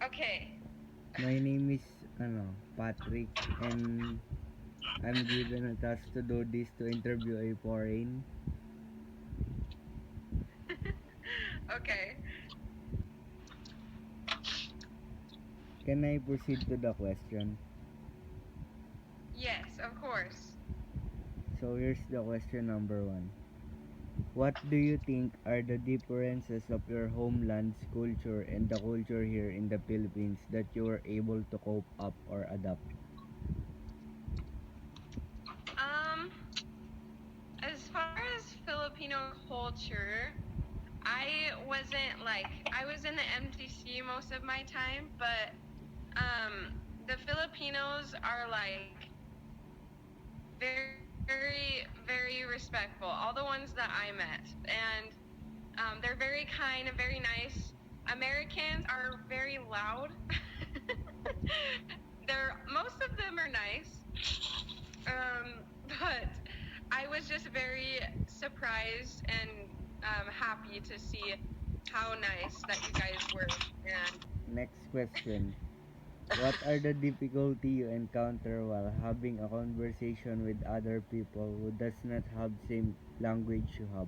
Okay. My name is Patrick, and I'm given a task to do this to interview a foreign. Okay. Can I proceed to the question? Yes, of course. So here's the question number one. What do you think are the differences of your homeland's culture and the culture here in the Philippines that you were able to cope up or adapt? Um, as far as Filipino culture, I was in the MTC most of my time, but the Filipinos are like very respectful. All the ones that I met, and they're very kind and very nice. Americans are very loud. Most of them are nice, but I was just very surprised and happy to see how nice that you guys were. And Next question. What are the difficulty you encounter while having a conversation with other people who does not have same language you have?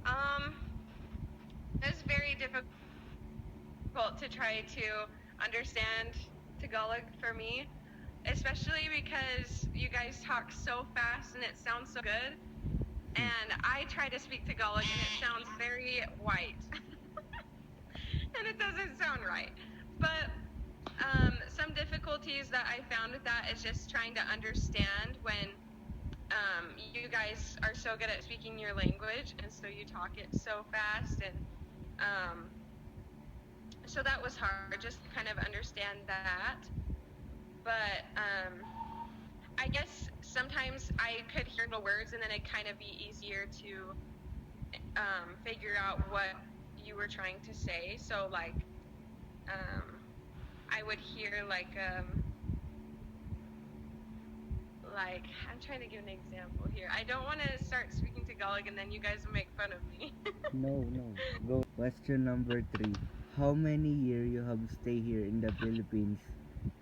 um, it's very difficult to try to understand Tagalog for me, especially because you guys talk so fast and it sounds so good. And I try to speak Tagalog and it sounds very white and it doesn't sound right. But some difficulties that I found with that is just trying to understand when you guys are so good at speaking your language and so you talk it so fast. And um, so that was hard, just to kind of understand that. But I guess sometimes I could hear the words and then it'd kind of be easier to figure out what you were trying to say. So um, I would hear like I'm trying to give an example here. I don't want to start speaking Tagalog and then you guys will make fun of me. No, no. Go. Question number three. How many years you have stay here in the Philippines,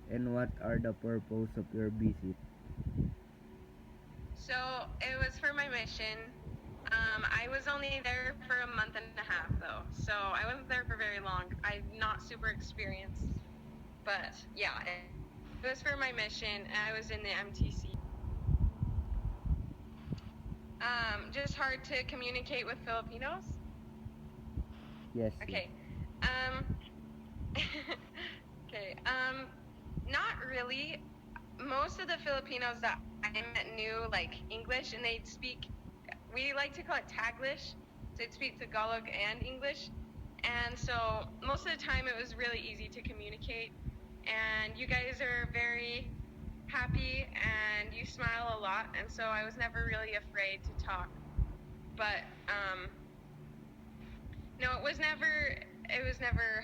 and what are the purpose of your visit? So it was for my mission. I was only there for a month and a half though, so I wasn't there for very long. I'm not super experienced, but yeah, it was for my mission. And I was in the MTC. Just hard to communicate with Filipinos. Yes, yes. Okay. Um, okay. Not really. Most of the Filipinos that I met knew like English, and they'd speak. We like to call it Taglish. So they'd speak Tagalog and English, and so most of the time it was really easy to communicate. And you guys are very happy, and you smile a lot, and so I was never really afraid to talk. But no, it was never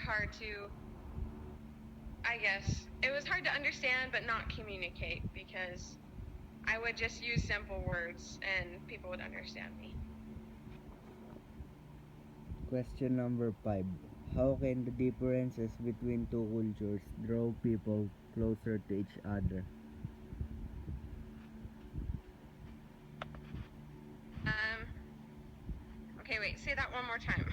hard to, I guess. It was hard to understand but not communicate because I would just use simple words and people would understand me. Question number five. How can the differences between two cultures draw people closer to each other? Um okay, wait, say that one more time.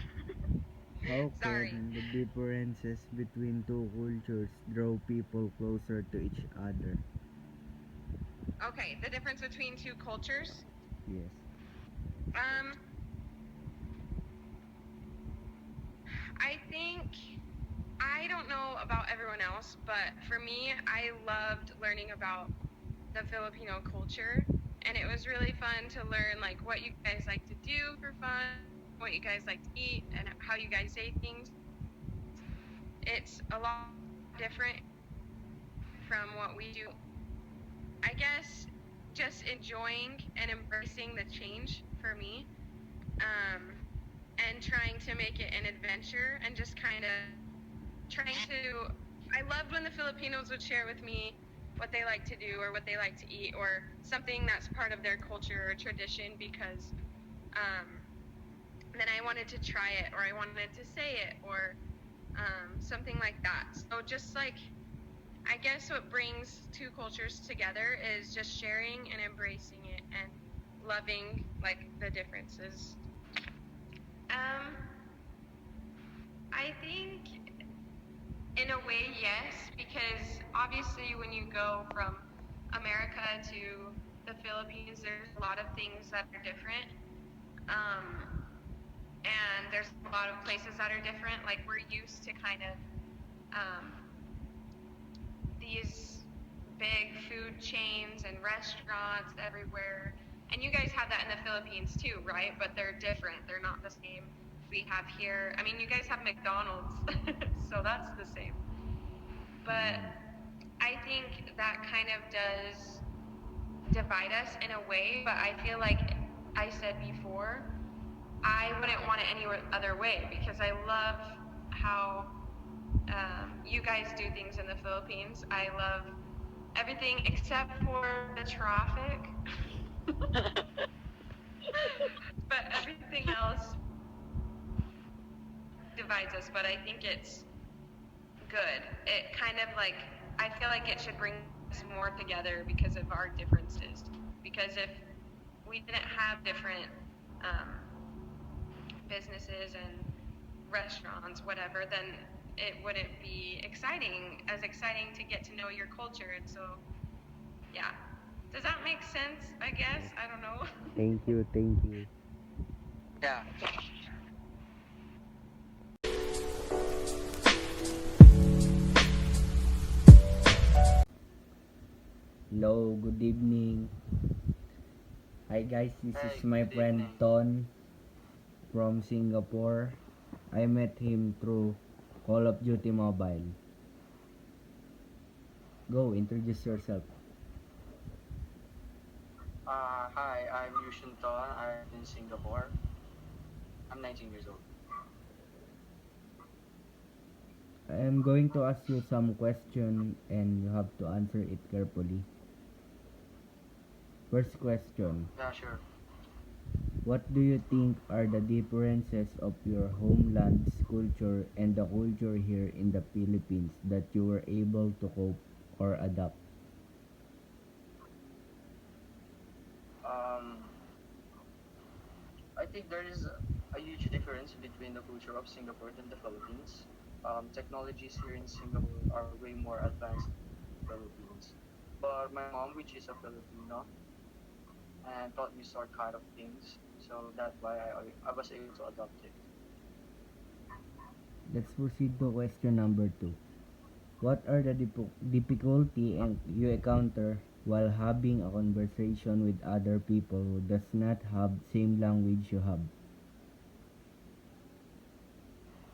How Sorry. can the differences between two cultures draw people closer to each other? Okay, the difference between two cultures. Yes. Um I think I don't know about everyone else, but for me, I loved learning about the Filipino culture, and it was really fun to learn like what you guys like to do for fun, what you guys like to eat, and how you guys say things. It's a lot different from what we do. I guess just enjoying and embracing the change for me, um, and trying to make it an adventure and just kind of trying to. I loved when the Filipinos would share with me what they like to do or what they like to eat or something that's part of their culture or tradition because then I wanted to try it or I wanted to say it or something like that. So just like, I guess what brings two cultures together is just sharing and embracing it and loving like the differences. Um, I think in a way, yes, because obviously when you go from America to the Philippines, there's a lot of things that are different. Um, and there's a lot of places that are different. Like we're used to kind of these big food chains and restaurants everywhere. And you guys have that in the Philippines too, right? But they're different. They're not the same we have here. I mean, you guys have McDonald's, so that's the same. But I think that kind of does divide us in a way, but I feel like I said before, I wouldn't want it any other way because I love how you guys do things in the Philippines. I love everything except for the traffic, but everything else divides us. But I think it's good. It kind of like, I feel like it should bring us more together because of our differences. Because if we didn't have different um, businesses and restaurants, whatever, then it wouldn't be exciting to get to know your culture. And so, yeah. Does that make sense? I guess. I don't know. Thank you, thank you. Yeah. Hello, good evening. Hi guys, this is Hey, my good friend evening. Ton from Singapore. I met him through Call of Duty Mobile. Go, introduce yourself. Hi, I'm Yushin Ton. I'm in Singapore. I'm 19 years old. I am going to ask you some question and you have to answer it carefully. First question. Yeah, sure. What do you think are the differences of your homeland's culture and the culture here in the Philippines that you were able to cope or adapt? Um, I think there is a huge difference between the culture of Singapore and the Philippines. Technologies here in Singapore are way more advanced than the Philippines. But my mom, which is a Filipino, and taught me sort kind of things, so that's why I was able to adopt it. Let's proceed to question number 2. What are the difficulty and you encounter while having a conversation with other people who does not have same language you have?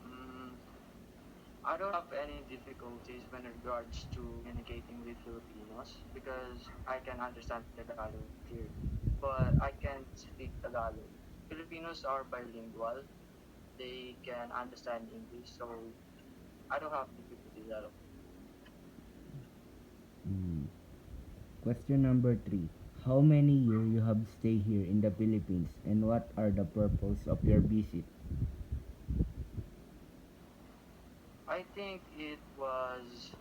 Mm, I don't have any difficulties when regards to communicating with Filipinos because I can understand Tagalog clearly, but I can't speak Tagalog. Filipinos are bilingual; they can understand English, so I don't have difficulties at all. Hmm. Question number 3. How many years you have stay here in the Philippines and what are the purpose of your visit? I think it was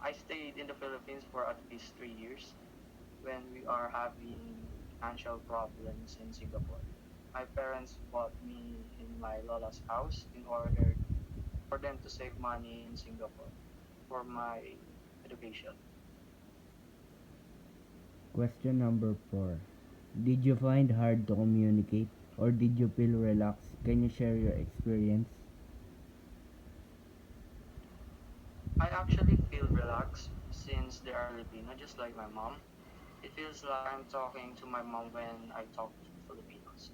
I stayed in the Philippines for at least 3 years when we are having financial problems in Singapore. My parents bought me in my lola's house in order for them to save money in Singapore for my education. Question number 4. Did you find hard to communicate or did you feel relaxed? Can you share your experience? I actually feel relaxed since they are Filipino, just like my mom. It feels like I'm talking to my mom when I talk to Filipinos.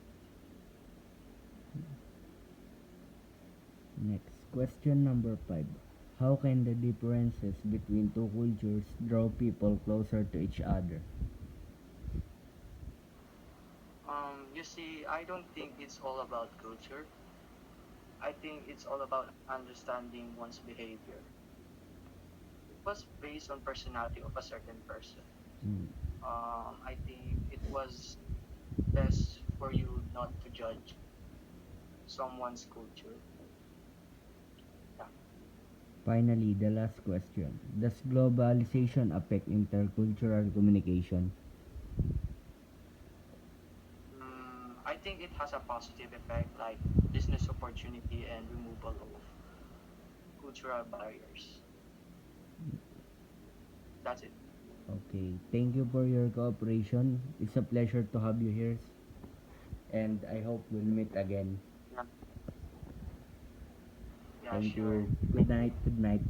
Next, question number 5. How can the differences between two cultures draw people closer to each other? You see, I don't think it's all about culture. I think it's all about understanding one's behavior. It was based on personality of a certain person. Hmm. I think it was best for you not to judge someone's culture. Finally, the last question. Does globalization affect intercultural communication? I think it has a positive effect like business opportunity and removal of cultural barriers. That's it. Okay, thank you for your cooperation. It's a pleasure to have you here, and I hope we'll meet again. Yeah, yeah, Thank sure. you. Good Thank you. night. Good night.